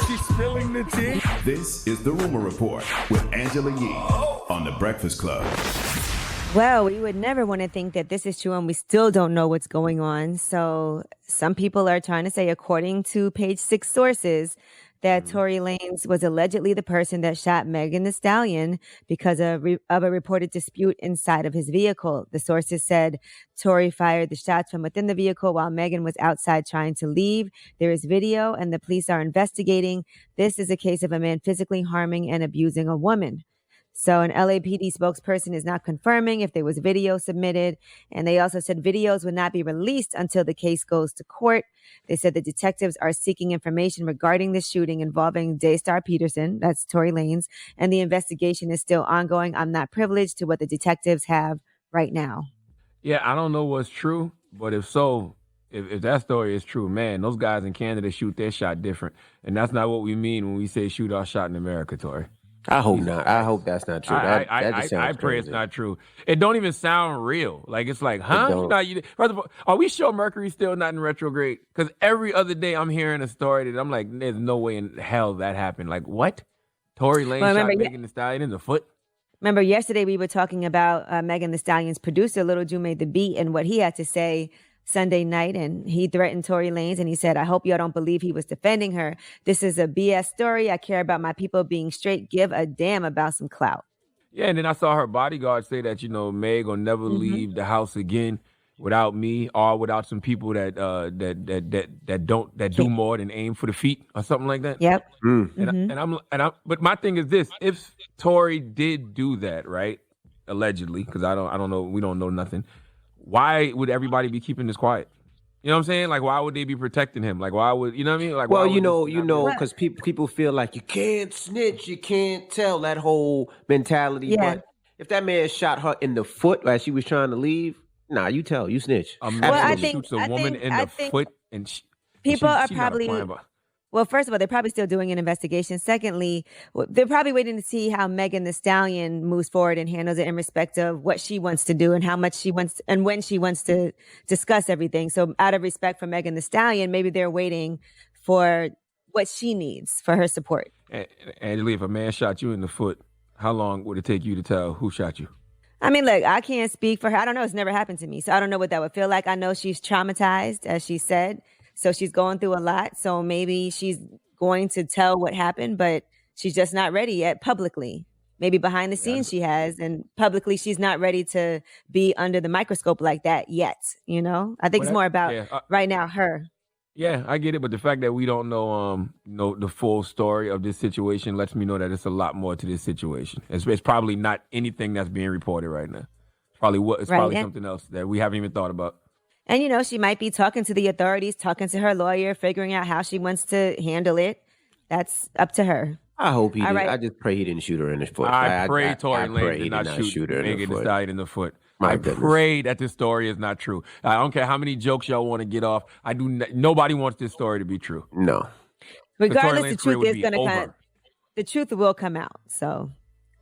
She's spilling the tea. This is The Rumor Report with Angela Yee on The Breakfast Club. Well, we would never want to think that this is true, and we still don't know what's going on. So some people are trying to say, according to Page Six sources, that Tory Lanez was allegedly the person that shot Megan Thee Stallion because of a reported dispute inside of his vehicle. The sources said Tory fired the shots from within the vehicle while Megan was outside trying to leave. There is video, and the police are investigating. This is a case of a man physically harming and abusing a woman. So an LAPD spokesperson is not confirming if there was video submitted. And they also said videos would not be released until the case goes to court. They said the detectives are seeking information regarding the shooting involving Daystar Peterson, that's Tory Lanez, and the investigation is still ongoing. I'm not privileged to what the detectives have right now. Yeah, I don't know what's true, but if so, if that story is true, man, those guys in Canada shoot their shot different. And that's not what we mean when we say shoot our shot in America, Tory. I hope not. I hope that's not true. I pray it's not true. It don't even sound real. Like, it's like, huh? First of all, are we sure Mercury's still not in retrograde? Because every other day I'm hearing a story that I'm like, there's no way in hell that happened. Like, what? Tory Lanez shot Megan Thee Stallion in the foot? Remember, yesterday we were talking about Megan Thee Stallion's producer, Little Ju made the beat, and what he had to say Sunday night, and he threatened Tory Lanez, and he said, I hope y'all don't believe he was defending her. This is a BS story. I care about my people being straight. Give a damn about some clout. Yeah, and then I saw her bodyguard say that, Meg will never leave the house again without me or without some people that do more than aim for the feet or something like that. Yep. But my thing is this: if Tory did do that, right, allegedly, because I don't know, we don't know nothing. Why would everybody be keeping this quiet? You know what I'm saying? Like, why would they be protecting him? Like, why would, you know what I mean? Like, well, because people feel like you can't snitch, you can't tell, that whole mentality. Yeah. But if that man shot her in the foot as she was trying to leave, nah, you tell, you snitch. A man shoots a woman in the foot, and people are probably. Well, first of all, they're probably still doing an investigation. Secondly, they're probably waiting to see how Megan Thee Stallion moves forward and handles it in respect of what she wants to do and how much she wants and when she wants to discuss everything. So out of respect for Megan Thee Stallion, maybe they're waiting for what she needs for her support. Angela, if a man shot you in the foot, how long would it take you to tell who shot you? I mean, look, I can't speak for her. I don't know. It's never happened to me. So I don't know what that would feel like. I know she's traumatized, as she said. So she's going through a lot. So maybe she's going to tell what happened, but she's just not ready yet publicly. Maybe behind the scenes she has, and publicly she's not ready to be under the microscope like that yet. I think it's more about right now her. Yeah, I get it. But the fact that we don't know the full story of this situation lets me know that it's a lot more to this situation. It's probably not anything that's being reported right now. It's probably something else that we haven't even thought about. And, she might be talking to the authorities, talking to her lawyer, figuring out how she wants to handle it. That's up to her. I hope he did. I just pray he didn't shoot her in the foot. I pray Tory Lanez did not shoot Megan Thee Stallion in the foot. I pray that this story is not true. I don't care how many jokes y'all want to get off. Nobody wants this story to be true. No. Regardless, the truth is going to the truth will come out. So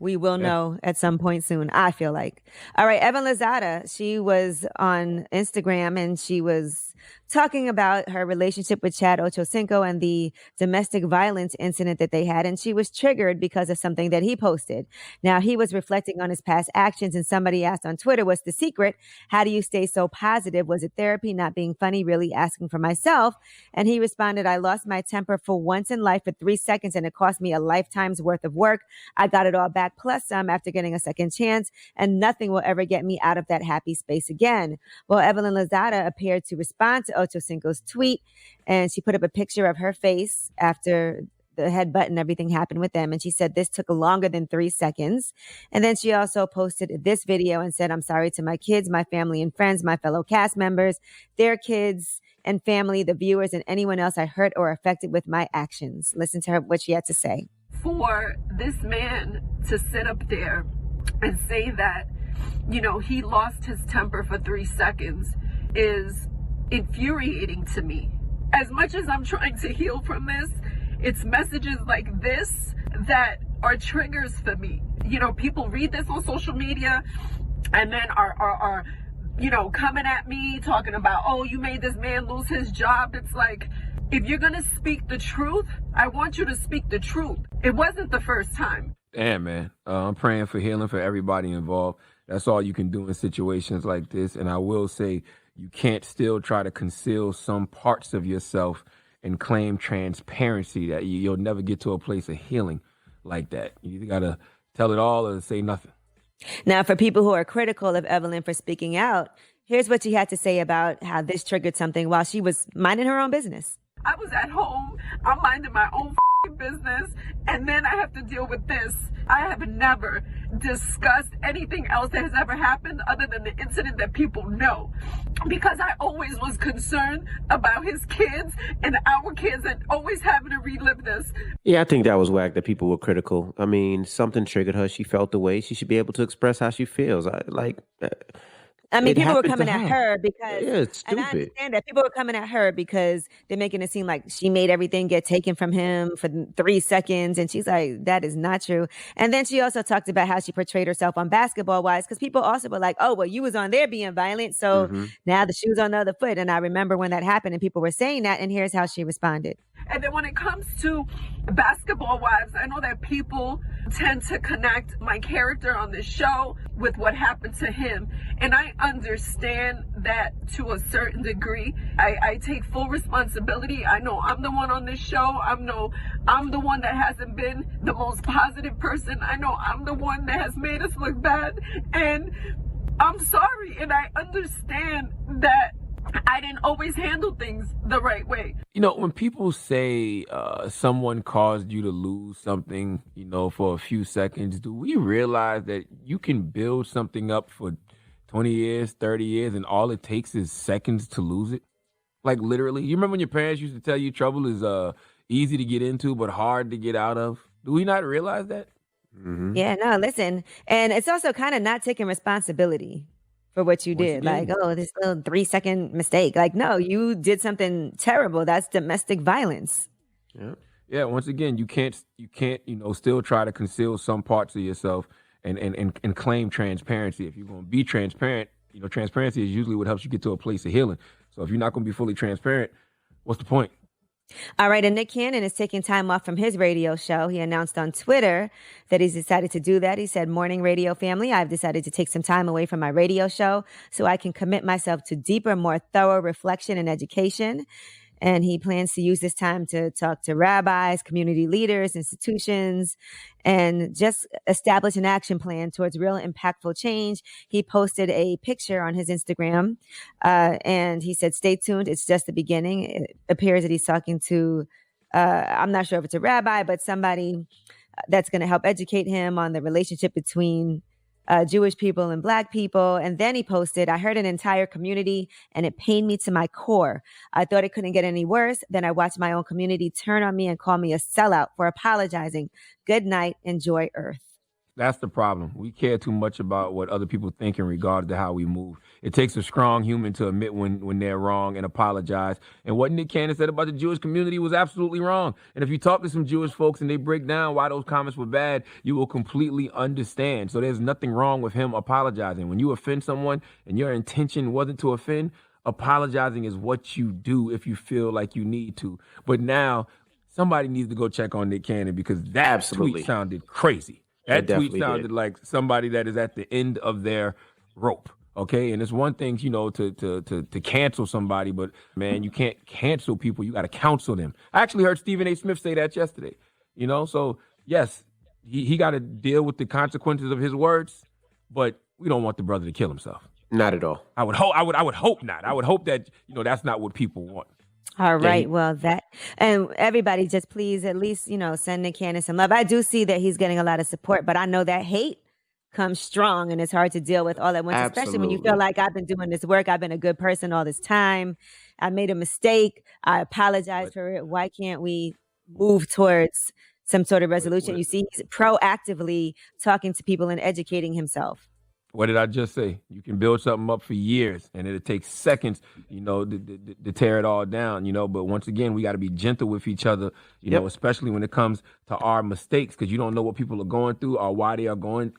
we will know at some point soon, I feel like. All right, Evelyn Lozada, she was on Instagram and she was talking about her relationship with Chad Ochocinco and the domestic violence incident that they had. And she was triggered because of something that he posted. Now, he was reflecting on his past actions, and somebody asked on Twitter, what's the secret? How do you stay so positive? Was it therapy, not being funny, really asking for myself? And he responded, I lost my temper for once in life for 3 seconds, and it cost me a lifetime's worth of work. I got it all back, plus some, after getting a second chance, and nothing will ever get me out of that happy space again. Well, Evelyn Lozada appeared to respond to Ochocinco's tweet, and she put up a picture of her face after the headbutt and everything happened with them. And she said this took longer than 3 seconds. And then she also posted this video and said, I'm sorry to my kids, my family and friends, my fellow cast members, their kids and family, the viewers, and anyone else I hurt or affected with my actions. Listen to her, what she had to say. For this man to sit up there and say that, he lost his temper for 3 seconds is infuriating to me. As much as I'm trying to heal from this, it's messages like this that are triggers for me. People read this on social media and then are coming at me talking about, oh, you made this man lose his job. It's like, if you're going to speak the truth, I want you to speak the truth. It wasn't the first time. Damn, man. I'm praying for healing for everybody involved. That's all you can do in situations like this. And I will say, you can't still try to conceal some parts of yourself and claim transparency that you'll never get to a place of healing like that. You either got to tell it all or say nothing. Now, for people who are critical of Evelyn for speaking out, here's what she had to say about how this triggered something while she was minding her own business. I was at home, I'm minding my own business, and then I have to deal with this. I have never discussed anything else that has ever happened other than the incident that people know, because I always was concerned about his kids and our kids and always having to relive this. Yeah, I think that was whack that people were critical. I mean, something triggered her. She felt the way. She should be able to express how she feels. I mean, people were coming at her because, it's stupid. and I understand that people were coming at her because they're making it seem like she made everything get taken from him for 3 seconds. And she's like, that is not true. And then she also talked about how she portrayed herself on Basketball Wives, because people also were like, oh, well, you was on there being violent. So now the shoe's on the other foot. And I remember when that happened and people were saying that, and here's how she responded. And then when it comes to Basketball Wives, I know that people tend to connect my character on this show with what happened to him. And I understand that to a certain degree. I take full responsibility. I know I'm the one on this show. I'm the one that hasn't been the most positive person. I know I'm the one that has made us look bad. And I'm sorry. And I understand that I didn't always handle things the right way. You know, when people say someone caused you to lose something, you know, for a few seconds, do we realize that you can build something up for 20 years, 30 years, and all it takes is seconds to lose it? Like, literally. You remember when your parents used to tell you trouble is easy to get into but hard to get out of? Do we not realize that? Mm-hmm. Yeah, no, listen. And it's also kind of not taking responsibility for what you did. Like, oh, this little 3-second mistake. Like, no, you did something terrible. That's domestic violence. Yeah. Once again, you can't, you know, still try to conceal some parts of yourself and claim transparency. If you're going to be transparent, you know, transparency is usually what helps you get to a place of healing. So if you're not going to be fully transparent, what's the point? All right, and Nick Cannon is taking time off from his radio show. He announced on Twitter that he's decided to do that. He said, "Morning radio family, I've decided to take some time away from my radio show so I can commit myself to deeper, more thorough reflection and education." And he plans to use this time to talk to rabbis, community leaders, institutions, and just establish an action plan towards real impactful change. He posted a picture on his Instagram, and he said, "Stay tuned. It's just the beginning." It appears that he's talking to, I'm not sure if it's a rabbi, but somebody that's going to help educate him on the relationship between Jewish people and Black people. And then he posted, "I heard an entire community and it pained me to my core. I thought it couldn't get any worse. Then I watched my own community turn on me and call me a sellout for apologizing. Good night. Enjoy Earth." That's the problem. We care too much about what other people think in regard to how we move. It takes a strong human to admit when they're wrong and apologize. And what Nick Cannon said about the Jewish community was absolutely wrong. And if you talk to some Jewish folks and they break down why those comments were bad, you will completely understand. So there's nothing wrong with him apologizing. When you offend someone and your intention wasn't to offend, apologizing is what you do if you feel like you need to. But now somebody needs to go check on Nick Cannon, because that tweet sounded crazy. That tweet sounded like somebody that is at the end of their rope. Okay. And it's one thing, you know, to cancel somebody, but man, you can't cancel people. You got to counsel them. I actually heard Stephen A. Smith say that yesterday, you know? So yes, he got to deal with the consequences of his words, but we don't want the brother to kill himself. Not at all. I would hope not. I would hope that, you know, that's not what people want. All right. Well, and everybody just please at least, you know, send Nick Cannon some love. I do see that he's getting a lot of support, but I know that hate comes strong and it's hard to deal with all at once, especially when you feel like I've been doing this work. I've been a good person all this time. I made a mistake. I apologize for it. Why can't we move towards some sort of resolution? You see, he's proactively talking to people and educating himself. What did I just say? You can build something up for years and it'll take seconds, you know, to tear it all down, you know. But once again, we got to be gentle with each other, you know, especially when it comes to our mistakes, because you don't know what people are going through or why they are going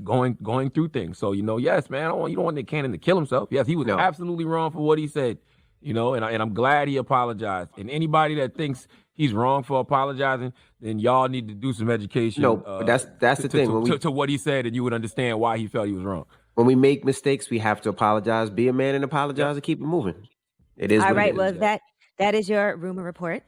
through things. So, you know, yes, man, you don't want Nick Cannon to kill himself. Yes, he was absolutely wrong for what he said. you know, and I'm glad he apologized. And anybody that thinks he's wrong for apologizing, then y'all need to do some education. No, but that's the thing. To what he said, and you would understand why he felt he was wrong. When we make mistakes, we have to apologize, be a man and apologize and keep it moving. It is all what right. it is, Well, that is your rumor report.